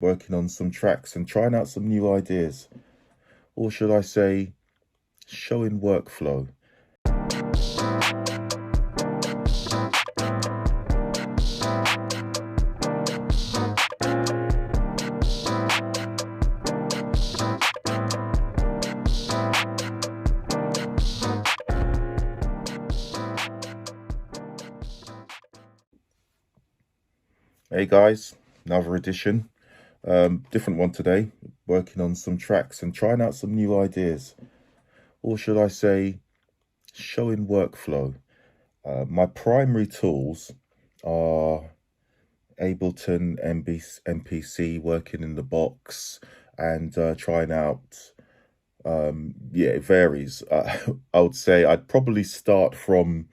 working on some tracks and trying out some new ideas, or should I say, showing workflow. Hey guys, another edition. Different one today, working on some tracks and trying out some new ideas, or should I say, showing workflow. My primary tools are Ableton, MPC, working in the box, and trying out. Yeah, it varies. I would say I'd probably start from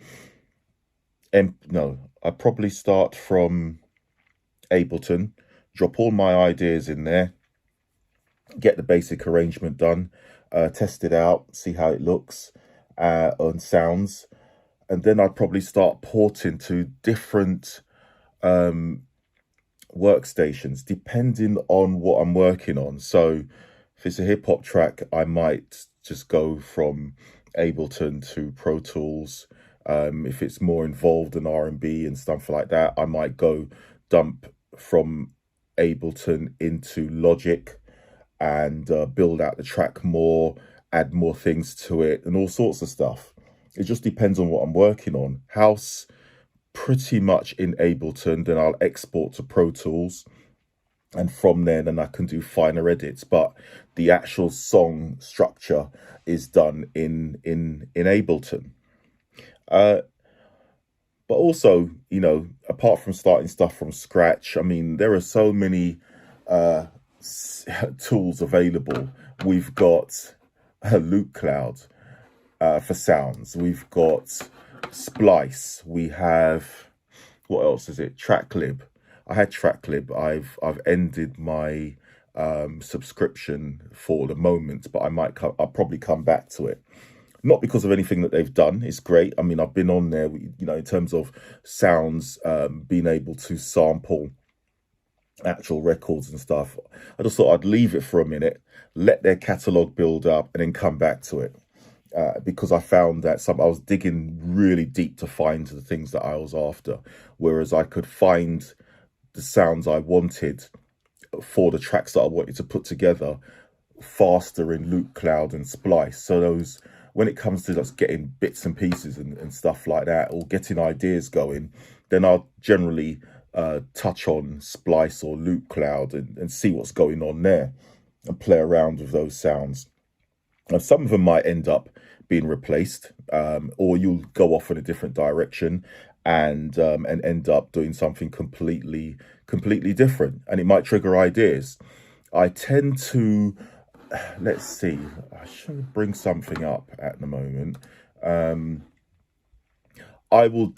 I'd probably start from Ableton, drop all my ideas in there, get the basic arrangement done, test it out, see how it looks and sounds, and then I'd probably start porting to different workstations depending on what I'm working on. So if it's a hip hop track, I might just go from Ableton to Pro Tools. If it's more involved in R&B and stuff like that, I might go dump from Ableton into Logic and build out the track more, add more things to it, and all sorts of stuff. It just depends on what I'm working on. House, pretty much in Ableton, then I'll export to Pro Tools, and from there, then I can do finer edits. But the actual song structure is done in Ableton. But also, apart from starting stuff from scratch, I mean, there are so many tools available. We've got a Loop Cloud for sounds. We've got Splice. We have, what else is it? Tracklib. I had Tracklib. I've ended my subscription for the moment, but I'll probably come back to it. Not because of anything that they've done. It's great. I mean, I've been on there, in terms of sounds, being able to sample actual records and stuff. I just thought I'd leave it for a minute, let their catalog build up, and then come back to it. Because I found that I was digging really deep to find the things that I was after, whereas I could find the sounds I wanted for the tracks that I wanted to put together faster in Loop Cloud and Splice. So those, when it comes to just getting bits and pieces and stuff like that, or getting ideas going, then I'll generally touch on Splice or Loop Cloud and see what's going on there and play around with those sounds. Now, some of them might end up being replaced, or you'll go off in a different direction and end up doing something completely different, and it might trigger ideas. I tend to, let's see, I should bring something up at the moment. I will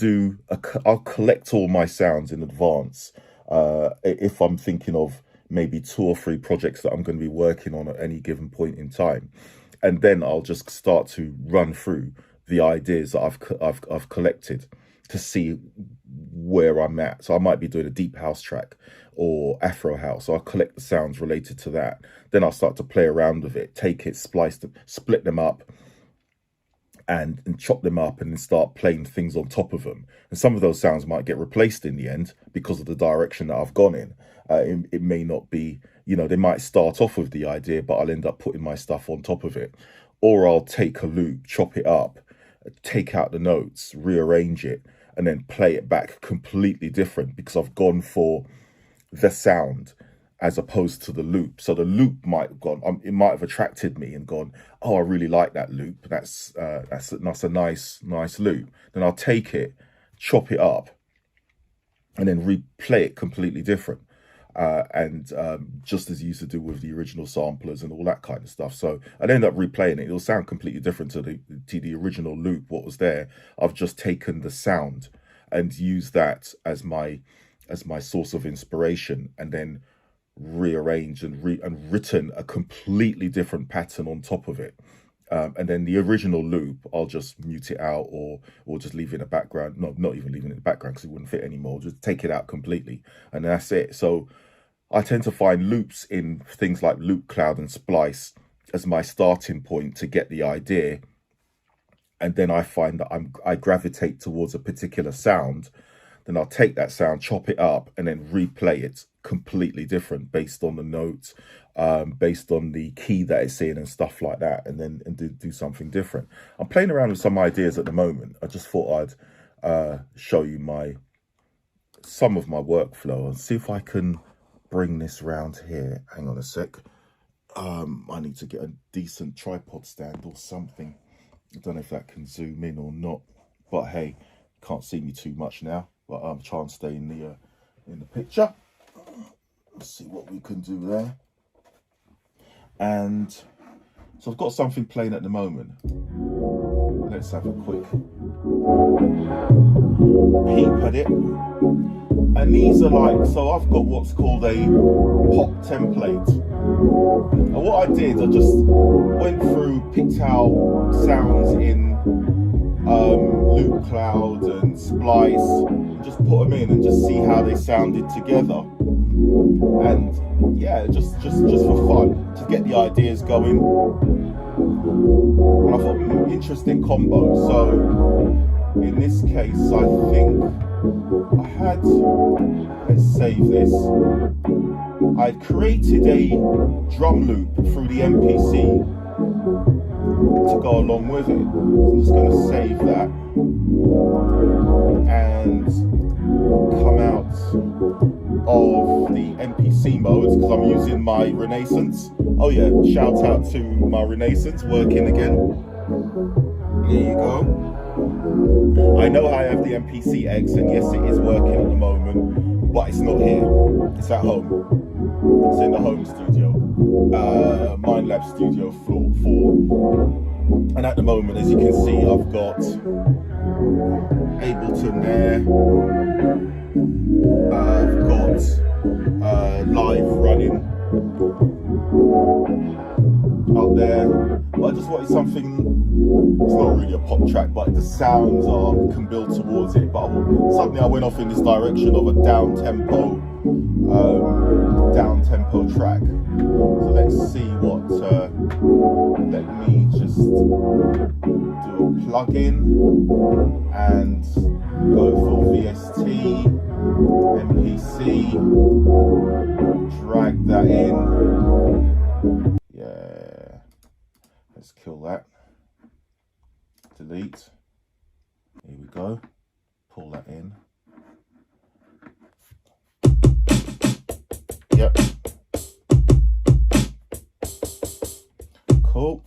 I'll collect all my sounds in advance. If I'm thinking of maybe 2 or 3 projects that I'm going to be working on at any given point in time, and then I'll just start to run through the ideas that I've collected to see where I'm at. So I might be doing a deep house track or Afro house. So I'll collect the sounds related to that. Then I'll start to play around with it, take it, splice them, split them up, and chop them up, and then start playing things on top of them. And some of those sounds might get replaced in the end because of the direction that I've gone in. It may not be, they might start off with the idea, but I'll end up putting my stuff on top of it. Or I'll take a loop, chop it up, take out the notes, rearrange it, and then play it back completely different because I've gone for the sound as opposed to the loop. So the loop might have gone, it might have attracted me and gone, oh, I really like that loop. That's a nice loop. Then I'll take it, chop it up, and then replay it completely different. And just as you used to do with the original samplers and all that kind of stuff. So I'd end up replaying it. It'll sound completely different to the original loop, what was there. I've just taken the sound and used that as my source of inspiration, and then rearranged and written a completely different pattern on top of it. And then the original loop, I'll just mute it out or just leave it in the background. No, not even leaving it in the background because it wouldn't fit anymore. Just take it out completely, and that's it. So I tend to find loops in things like Loop Cloud and Splice as my starting point to get the idea. And then I find that I gravitate towards a particular sound. Then I'll take that sound, chop it up, and then replay it completely different based on the notes, based on the key that it's in and stuff like that, and then do something different. I'm playing around with some ideas at the moment. I just thought I'd show you some of my workflow and see if I can bring this round here. Hang on a sec. I need to get a decent tripod stand or something. I don't know if that can zoom in or not, but hey, can't see me too much now. But I'm trying to stay in the picture. Let's see what we can do there. And so I've got something playing at the moment. Let's have a quick peep at it. And these are so I've got what's called a pop template. And what I did, I just went through, picked out sounds in Loop Cloud and Splice, and just put them in and just see how they sounded together. And yeah, just for fun, to get the ideas going. And I thought, interesting combo. So in this case, I think I had, let's save this. I'd created a drum loop through the MPC to go along with it. So I'm just going to save that and come out of the MPC modes because I'm using my Renaissance. Oh yeah, shout out to my Renaissance working again. There you go. I know I have the MPC X, and yes, it is working at the moment, but it's not here. It's at home. It's in the home studio, Mindlab Studio Floor 4. And at the moment, as you can see, I've got Ableton there. I've got Live running out there. But I just wanted something, it's not really a pop track, but the sounds can build towards it. But suddenly I went off in this direction of a down tempo track. So let's see what, let me just do a plugin and go for VST, MPC, drag that in. Yeah, let's kill that. Delete. Here we go. Pull that in. Yep. Cool.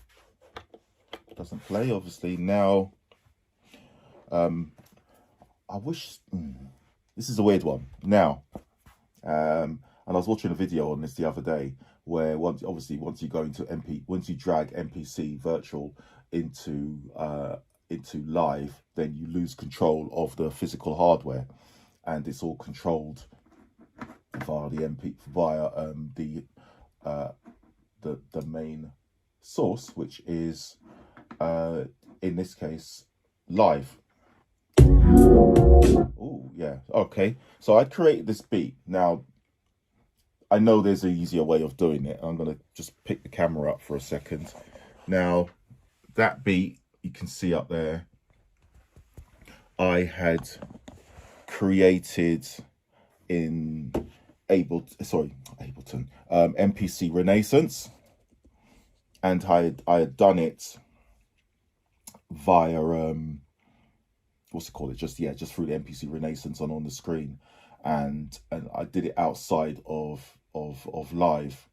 Doesn't play, obviously. Now, I wish, this is a weird one. Now, and I was watching a video on this the other day where once you go into once you drag MPC virtual into live, then you lose control of the physical hardware, and it's all controlled via the main source, which is in this case live. Oh yeah, okay. So I created this beat. Now I know there's an easier way of doing it. I'm gonna just pick the camera up for a second. Now that beat you can see up there, I had created in Ableton, MPC Renaissance, and I had done it via what's it called? Just through the MPC Renaissance on the screen, and I did it outside of live.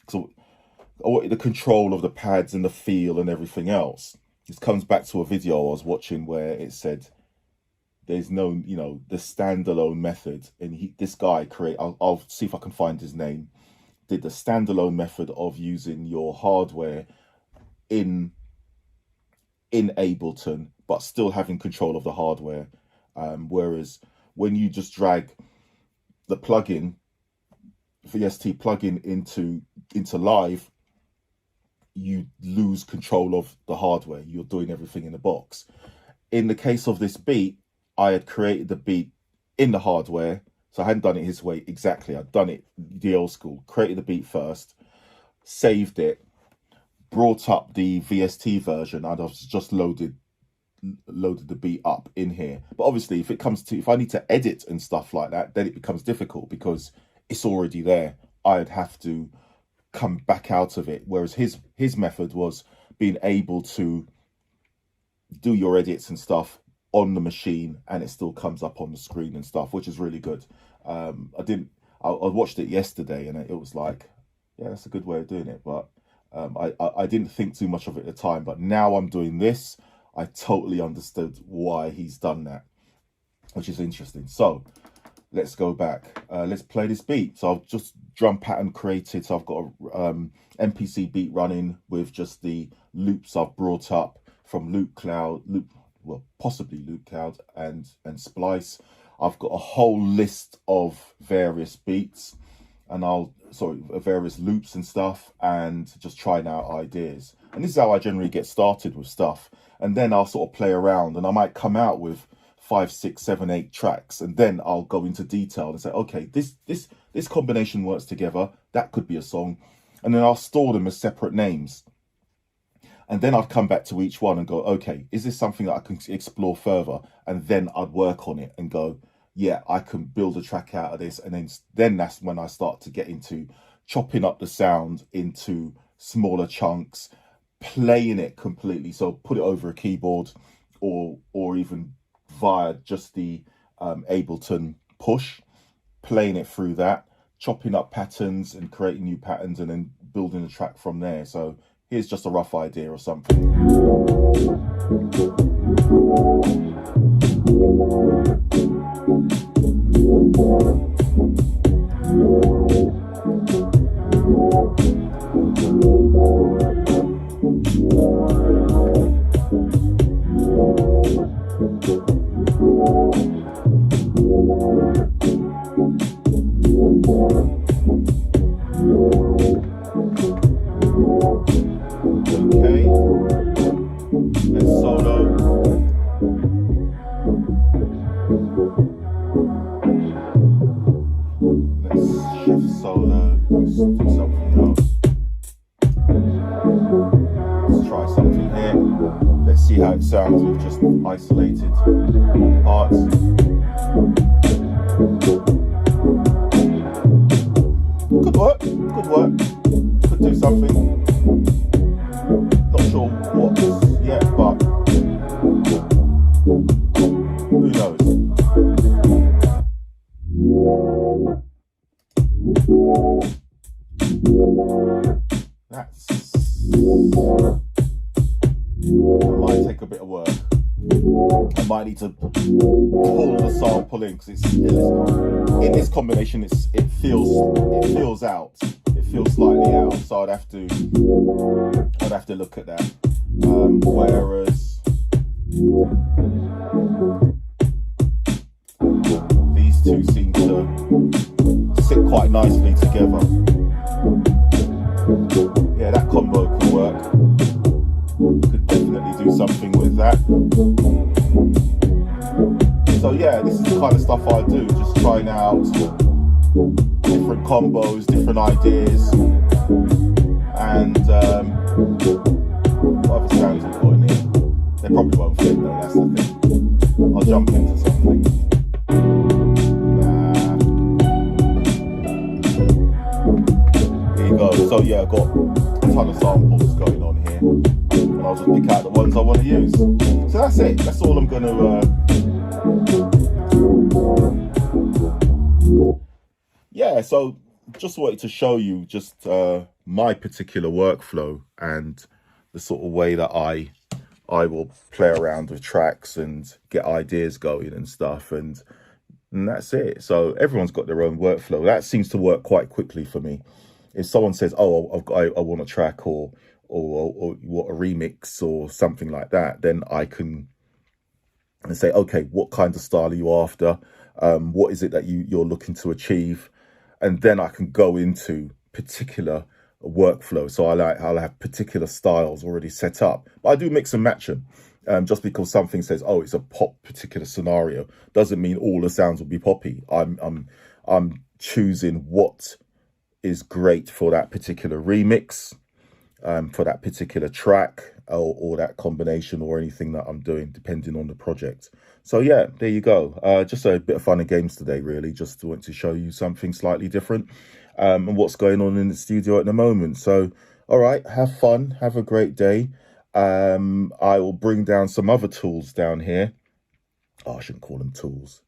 So I wanted the control of the pads and the feel and everything else. This comes back to a video I was watching where it said there's no, the standalone method, and this guy I'll see if I can find his name, did the standalone method of using your hardware in Ableton, but still having control of the hardware. Whereas when you just drag the plugin, VST plugin into live, you lose control of the hardware. You're doing everything in the box. In the case of this beat, I had created the beat in the hardware, so So I hadn't done it his way exactly. I'd done it the old school, created the beat first, saved it, brought up the VST version. I'd have just loaded the beat up in here. But obviously, if I need to edit and stuff like that, then it becomes difficult because it's already there. I'd have to come back out of it. Whereas his method was being able to do your edits and stuff on the machine, and it still comes up on the screen and stuff, which is really good. I watched it yesterday, and it was like, yeah, that's a good way of doing it. But I didn't think too much of it at the time. But now I'm doing this, I totally understood why he's done that, which is interesting. So let's go back. Let's play this beat. So I've just drum pattern created. So I've got a MPC beat running with just the loops I've brought up from possibly Loop Cloud and Splice. I've got a whole list of various beats and various loops and stuff, and just trying out ideas. And this is how I generally get started with stuff. And then I'll sort of play around, and I might come out with 5, 6, 7, 8 tracks, and then I'll go into detail and say, okay, this combination works together. That could be a song. And then I'll store them as separate names. And then I'd come back to each one and go, okay, is this something that I can explore further? And then I'd work on it and go, yeah, I can build a track out of this. And then that's when I start to get into chopping up the sound into smaller chunks, playing it completely. So put it over a keyboard or even via just the Ableton push, playing it through that, chopping up patterns and creating new patterns, and then building a track from there. So here's just a rough idea or something. How it sounds with just isolated parts. Good work, could do something. Not sure what yet, but who knows. It might take a bit of work. I might need to pull the sample in because in this combination it feels out. It feels slightly out, so I'd have to look at that. Whereas these two seem to sit quite nicely together. Yeah, that combo could work. Could definitely do something with that. So yeah, this is the kind of stuff I do, just trying out different combos, different ideas, and what other sounds we've got in here. They probably won't fit though, that's the thing. I'll jump into something. Here you go. So yeah, I've got a ton of samples going on here, and I'll just pick out the ones I want to use. So that's it. That's all I'm going to... Yeah, so just wanted to show you just my particular workflow and the sort of way that I will play around with tracks and get ideas going and stuff, and that's it. So everyone's got their own workflow. That seems to work quite quickly for me. If someone says, "Oh, I want a track or what a remix or something like that," then I can say, "Okay, what kind of style are you after? What is it that you're looking to achieve?" And then I can go into particular workflow. So I'll have particular styles already set up. But I do mix and match them. Just because something says, "Oh, it's a pop particular scenario," doesn't mean all the sounds will be poppy. I'm choosing what is great for that particular remix, for that particular track, or that combination, or anything that I'm doing, depending on the project. So yeah, there you go. Just a bit of fun and games today, really. Just want to show you something slightly different, and what's going on in the studio at the moment. So, all right, have fun, have a great day. I will bring down some other tools down here. Oh, I shouldn't call them tools.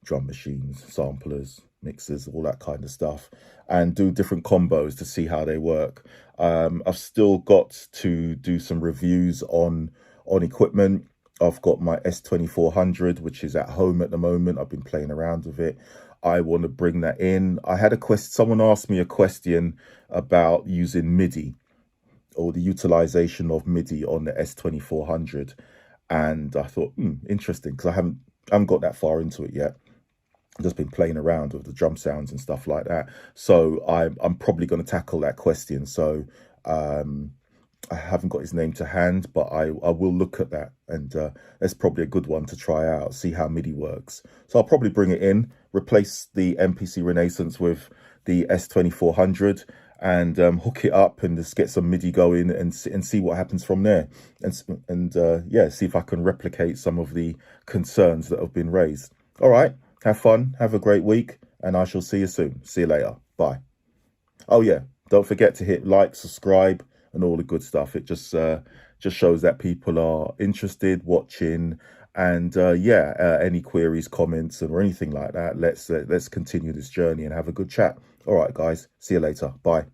Drum machines, samplers, mixers, all that kind of stuff, and do different combos to see how they work. I've still got to do some reviews on equipment. I've got my S2400, which is at home at the moment. I've been playing around with it. I want to bring that in. I had a question. Someone asked me a question about using MIDI, or the utilization of MIDI on the S2400, and I thought, interesting, because I haven't got that far into it yet. I've just been playing around with the drum sounds and stuff like that. So I'm probably going to tackle that question. So I haven't got his name to hand, but I will look at that, and that's probably a good one to try out, see how MIDI works. So I'll probably bring it in, replace the MPC Renaissance with the S2400, and hook it up and just get some MIDI going, and see what happens from there. And yeah, see if I can replicate some of the concerns that have been raised. All right, have fun, have a great week, and I shall see you soon. See you later. Bye. Oh yeah, don't forget to hit like, subscribe, and all the good stuff. It just shows that people are interested, watching, and yeah, any queries, comments, or anything like that, let's continue this journey and have a good chat. All right, guys, see you later. Bye.